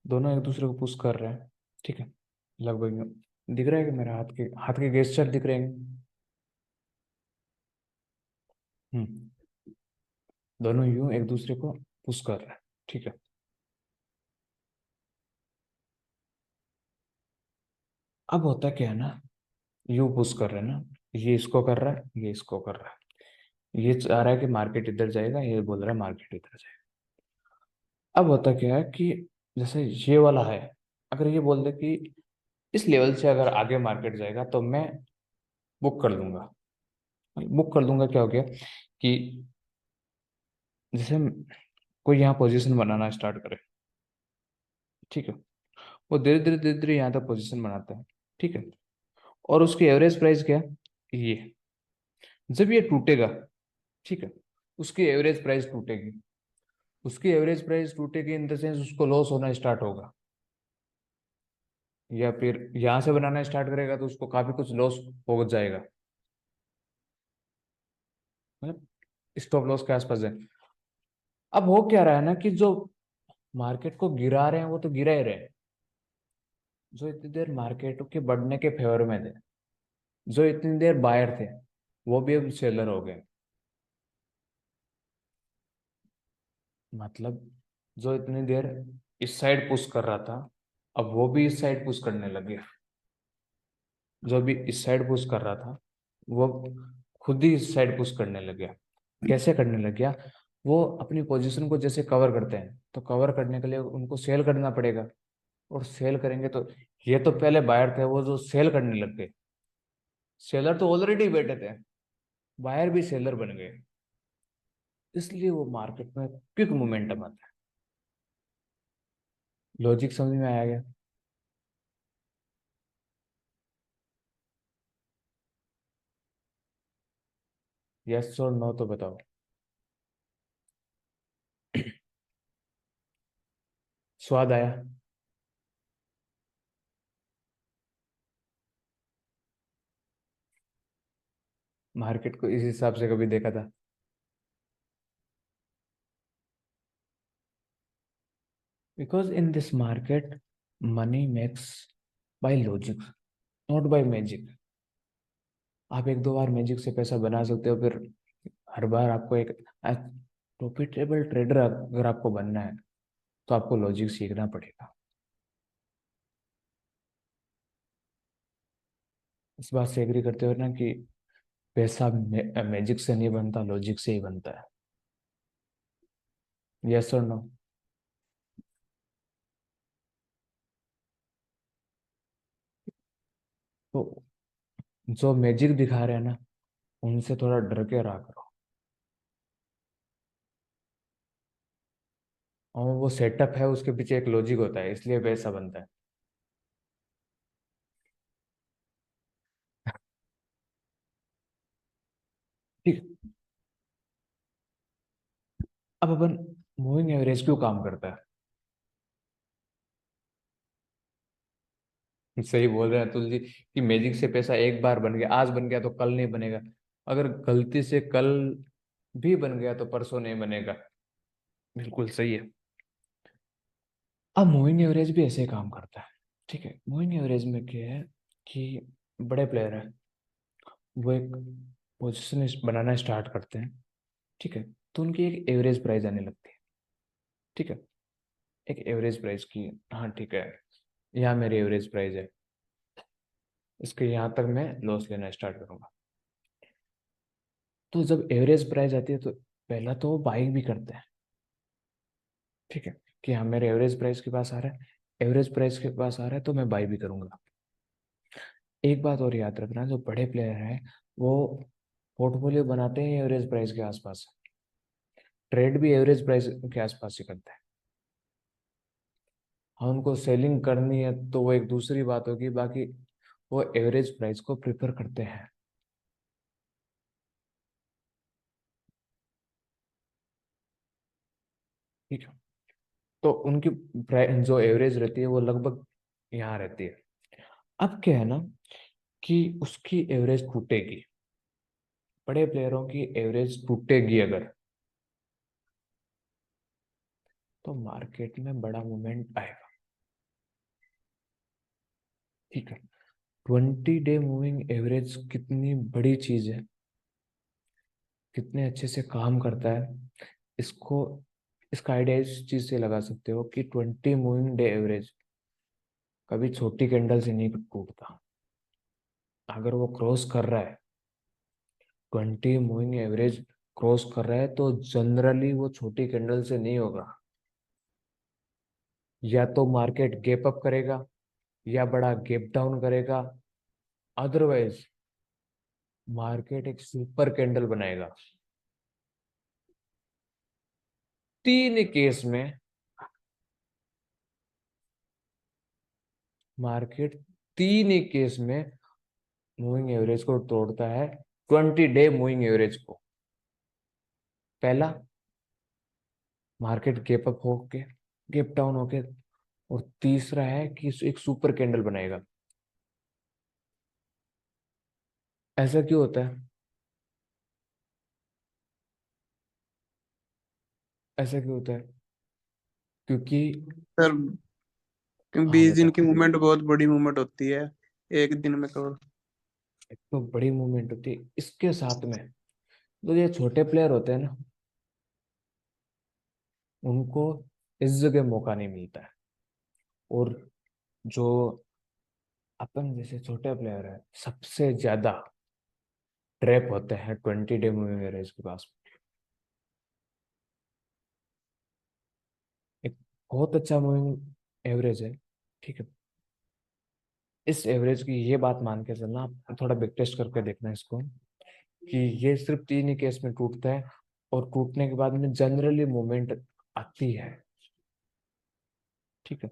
दोनों एक दूसरे को पुश कर रहे हैं, ठीक है। लगभग दिख रहा है कि मेरे हाथ के गेस्चर दिख रहे हैं। हम्म। दोनों यूं एक दूसरे को पुश कर रहे हैं, ठीक है। अब होता क्या है ना, यू पुश कर रहे हैं ना, ये इसको कर रहा है, ये इसको कर रहा है। ये चाह रहा है कि मार्केट इधर जाएगा, ये बोल रहा है मार्केट इधर जाएगा। अब होता क्या है कि जैसे ये वाला है, अगर ये बोल दे कि इस लेवल से अगर आगे मार्केट जाएगा तो मैं बुक कर दूंगा। बुक कर दूंगा क्या हो गया कि जैसे कोई यहाँ पोजीशन बनाना स्टार्ट करे, ठीक है। वो धीरे धीरे यहाँ तक पोजीशन बनाता है, ठीक है। और उसकी एवरेज प्राइस क्या है, ये। जब ये टूटेगा, ठीक है, उसकी एवरेज प्राइस टूटेगी। उसकी एवरेज प्राइस टूटेगी इन द सेंस उसको लॉस होना स्टार्ट होगा। या फिर यहाँ से बनाना स्टार्ट करेगा तो उसको काफी कुछ लॉस हो जाएगा, मतलब स्टॉप लॉस के आसपास है। अब हो क्या रहा है ना कि जो मार्केट को गिरा रहे हैं वो तो गिरा ही रहे हैं। जो इतनी देर मार्केट के बढ़ने के फेवर में थे, जो इतनी देर बायर थे, वो भी अब सेलर हो गए। मतलब जो इतनी देर इस साइड पुश कर रहा था, अब वो भी इस साइड पुश करने लगे। जो भी इस साइड पुश कर रहा था, वो खुद ही इस साइड पुश करने लग गया। कैसे करने लग गया, वो अपनी पोजीशन को जैसे कवर करते हैं तो कवर करने के लिए उनको सेल करना पड़ेगा। और सेल करेंगे तो ये तो पहले बायर थे, वो जो सेल करने लग गए। सेलर तो ऑलरेडी बैठे थे, बायर भी सेलर बन गए। इसलिए वो मार्केट में क्विक मोमेंटम आता है। लॉजिक समझ में आया गया। यस और नो तो बताओ। स्वाद आया। मार्केट को इस हिसाब से कभी देखा था? Because in this market money makes by logic, not by magic. आप एक दो बार मैजिक से पैसा बना सकते हो, फिर हर बार आपको एक प्रॉफिटेबल ट्रेडर अगर आपको बनना है तो आपको लॉजिक सीखना पड़ेगा। इस बात से एग्री करते हो ना कि पैसा मैजिक से नहीं बनता, लॉजिक से ही बनता है? यस और नो? तो जो मैजिक दिखा रहे हैं ना, उनसे थोड़ा डर के रहा करो। और वो सेटअप है, उसके पीछे एक लॉजिक होता है, इसलिए पैसा बनता है। ठीक। अब अपन मूविंग एवरेज क्यों काम करता है? सही बोल रहे हैं अतुल जी कि मैजिक से पैसा एक बार बन गया, आज बन गया तो कल नहीं बनेगा। अगर गलती से कल भी बन गया तो परसों नहीं बनेगा। बिल्कुल सही है। अब मूविंग एवरेज भी ऐसे ही काम करता है, ठीक है। मूविंग एवरेज में क्या है कि बड़े प्लेयर है, वो एक पोजीशन बनाना स्टार्ट करते हैं, ठीक है। तो उनकी एक एवरेज प्राइस आने लगती है, ठीक है। एक एवरेज प्राइस की, हाँ ठीक है, यहाँ मेरी एवरेज प्राइस है, इसके यहाँ तक मैं लॉस लेना स्टार्ट करूंगा। तो जब एवरेज प्राइस आती है तो पहला तो वो बाइंग भी करते हैं, ठीक है। कि हाँ मेरे एवरेज प्राइस के पास आ रहा है, एवरेज प्राइस के पास आ रहा है तो मैं बाई भी करूंगा। एक बात और याद रखना, जो बड़े प्लेयर हैं वो पोर्टफोलियो बनाते हैं एवरेज प्राइस के आसपास, ट्रेड भी एवरेज प्राइस के आसपास ही करते हैं। हाँ उनको सेलिंग करनी है तो वो एक दूसरी बात होगी, बाकी वो एवरेज प्राइस को प्रिफर करते हैं, ठीक है। तो उनकी जो एवरेज रहती है वो लगभग यहाँ रहती है। अब क्या है ना कि उसकी एवरेज टूटेगी, बड़े प्लेयरों की एवरेज टूटेगी अगर, तो मार्केट में बड़ा मूवमेंट आएगा। ठीक है, 20 डे मूविंग एवरेज कितनी बड़ी चीज है, कितने अच्छे से काम करता है, इसको इसका आइडिया इस चीज से लगा सकते हो कि 20 मूविंग डे एवरेज कभी छोटी कैंडल से नहीं टूटता। अगर वो क्रॉस कर रहा है, 20 मूविंग एवरेज क्रॉस कर रहा है, तो जनरली वो छोटी कैंडल से नहीं होगा। या तो मार्केट गैप अप करेगा, या बड़ा गैप डाउन करेगा, अदरवाइज मार्केट एक सुपर कैंडल बनाएगा। तीन केस में मार्केट, तीन ही केस में मूविंग एवरेज को तोड़ता है, 20 डे मूविंग एवरेज को। पहला, मार्केट गैप अप होके, गैप डाउन होके, और तीसरा है कि एक सुपर कैंडल बनाएगा। ऐसा क्यों होता है? ऐसा क्यों होता है? क्योंकि, सर हाँ 20 दिन बता। की मूवमेंट बहुत बड़ी मूवमेंट होती है, एक दिन में तो। एक तो बड़ी मूवमेंट होती है, इसके साथ में तो ये छोटे प्लेयर होते हैं ना, उनको इस जगह मौका नहीं मिलता है। और जो अपन जैसे छोटे प्लेयर है, सबसे ज्यादा ट्रैप होते हैं 20 डे मूविंग एवरेज के पास। एक बहुत अच्छा मूविंग एवरेज है, ठीक है। इस एवरेज की ये बात मान के चलना, आप थोड़ा बिग टेस्ट करके देखना इसको, कि ये सिर्फ तीन ही केस में टूटता है, और टूटने के बाद में जनरली मूवमेंट आती है, ठीक है।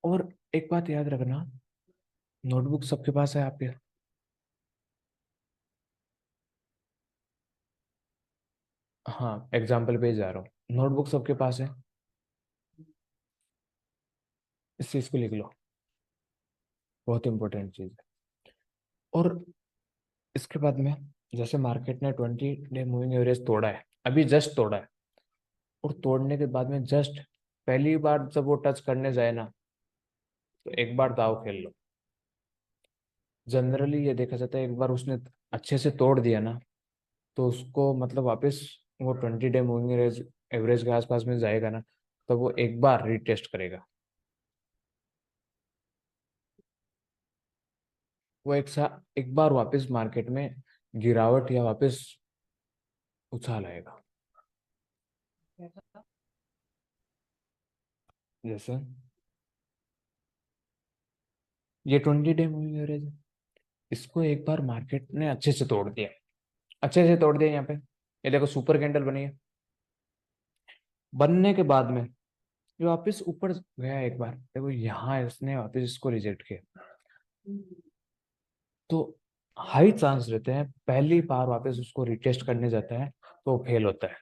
और एक बात याद रखना, नोटबुक सबके पास है आपके? हाँ, एग्जाम्पल पे ही जा रहा हूँ, नोटबुक सबके पास है, इस चीज को लिख लो, बहुत इंपॉर्टेंट चीज है। और इसके बाद में, जैसे मार्केट ने 20 डे मूविंग एवरेज तोड़ा है, अभी जस्ट तोड़ा है, और तोड़ने के बाद में जस्ट पहली बार जब वो टच करने जाए ना, तो एक बार दाव खेल लो। जनरली ये देखा जाता है, एक बार उसने अच्छे से तोड़ दिया ना, तो उसको मतलब वापस वो 20 डे मूविंग एवरेज एवरेज के आसपास में जाएगा ना, तो वो एक बार रीटेस्ट करेगा। वो एक बार वापस मार्केट में गिरावट या वापस उछाल आएगा। जैसे ये 20 डे मूविंग एवरेज है, इसको एक बार मार्केट ने अच्छे से तोड़ दिया, अच्छे से तोड़ दिया यहाँ पे, ये देखो सुपर कैंडल बनी है। बनने के बाद में ये वापस ऊपर गया एक बार, देखो यहाँ इसने वापस इसको रिजेक्ट किया, तो हाई चांस रहते हैं पहली बार वापस उसको रिटेस्ट करने जाता है तो फेल होता है।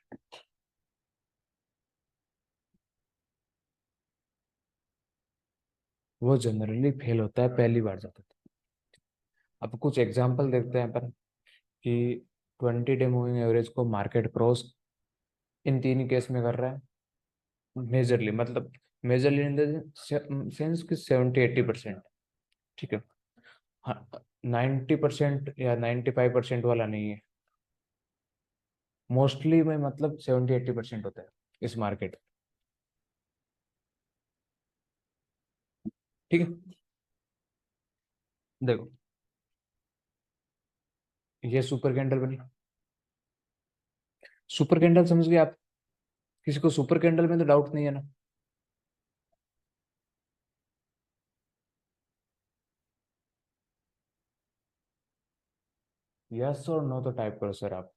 वो जनरली फेल होता है पहली बार जाता है। अब कुछ एग्जांपल देखते हैं अपन, कि 20 डे मूविंग एवरेज को मार्केट क्रॉस इन तीन केस में कर रहा है मेजरली, मतलब मेजरली इन द सेंस कि 70-80%, ठीक है। हाँ, 90% या 95% वाला नहीं है, मोस्टली में मतलब 70-80% होता है इस मार्केट, ठीक है। देखो, ये सुपर कैंडल बनी, सुपर कैंडल समझ गए आप? किसी को सुपर कैंडल में तो डाउट नहीं है ना? यस और नो तो टाइप करो सर आप।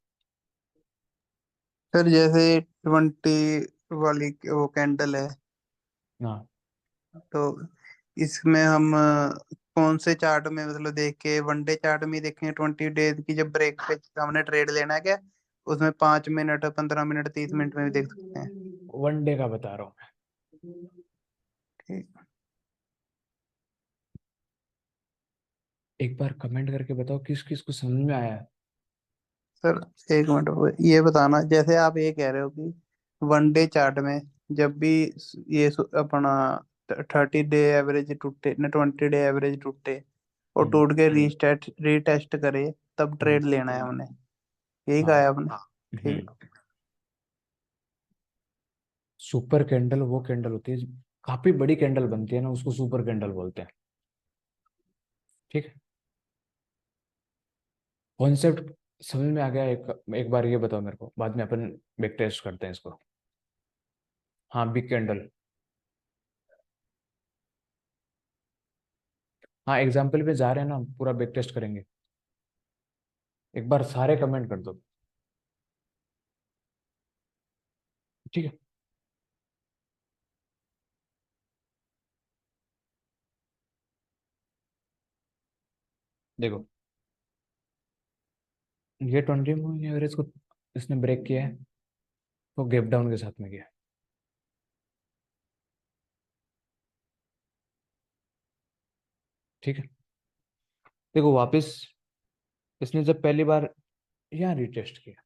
सर जैसे 20 वाली वो कैंडल है, हाँ, तो इसमें हम कौन से चार्ट में मतलब देख के, वनडे चार्ट में ही देखें 20 डेज की जब ब्रेक पे हमने ट्रेड लेना है क्या? उसमें 5 मिनट, 15 मिनट, 30 मिनट में भी देख सकते हैं। वन डे का बता रहा हूँ। ठीक। एक बार कमेंट करके बताओ किस किस को समझ में आया है। सर एक मिनट, ये बताना, जैसे आप ये कह रहे हो कि वनडे चार्ट में जब भी ये अपना 30 डे एवरेज टूटे ना, 20 डे एवरेज टूटे और हम्म टूट के रीटेस्ट रीटेस्ट करे, तब हम्म ट्रेड लेना है हमने। यही कहा है हाँ आपने। ठीक हम्म सुपर कैंडल वो कैंडल होती है, काफी बड़ी कैंडल बनती है ना, उसको सुपर कैंडल बोलते हैं। ठीक है, कॉन्सेप्ट समझ में आ गया? एक बार ये बताओ मेरे को, बाद में अपन बैक टेस्ट करते हैं इसको। हाँ, बिग कैंडल। हाँ, एग्जाम्पल पे जा रहे हैं ना, पूरा बैक टेस्ट करेंगे। एक बार सारे कमेंट कर दो। ठीक है, देखो, ये 20 मूविंग एवरेज को इसने ब्रेक किया है, तो गैप डाउन के साथ में किया है। ठीक है, देखो वापस इसने जब पहली बार यहाँ रिटेस्ट किया,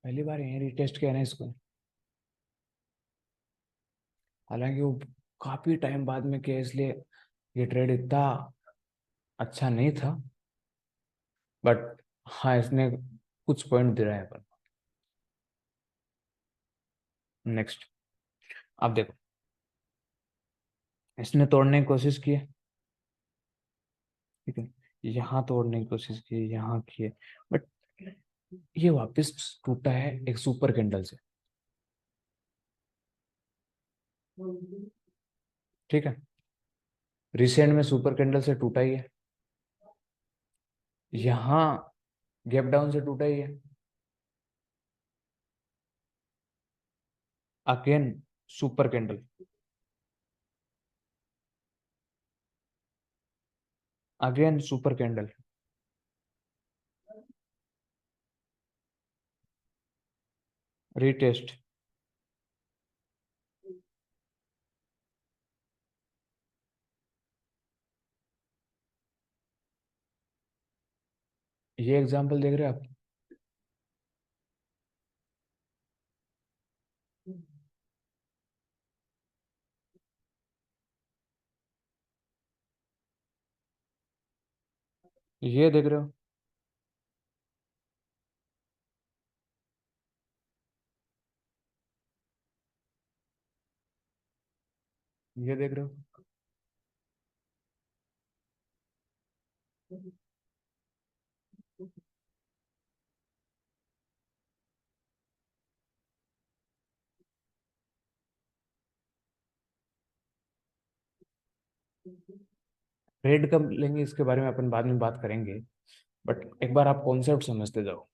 पहली बार यहीं रिटेस्ट किया ना इसको, हालांकि वो काफी टाइम बाद में किया, इसलिए ये ट्रेड इतना अच्छा नहीं था, बट हाँ, इसने कुछ पॉइंट दे रहा है अपन। नेक्स्ट, अब देखो, इसने तोड़ने की कोशिश की है। ठीक है, यहाँ तोड़ने की कोशिश की, यहाँ की है, बट ये वापस टूटा है एक सुपर कैंडल से। ठीक है, रिसेंट में सुपर कैंडल से टूटा ही है, यहाँ गैप डाउन से टूटा ही है, again super candle, again super candle, retest. ये एग्जांपल देख रहे हो आप? ये देख रहे हो? ये देख रहे हो? ट्रेड कब लेंगे इसके बारे में अपन बाद में बात करेंगे, बट एक बार आप कॉन्सेप्ट समझते जाओ।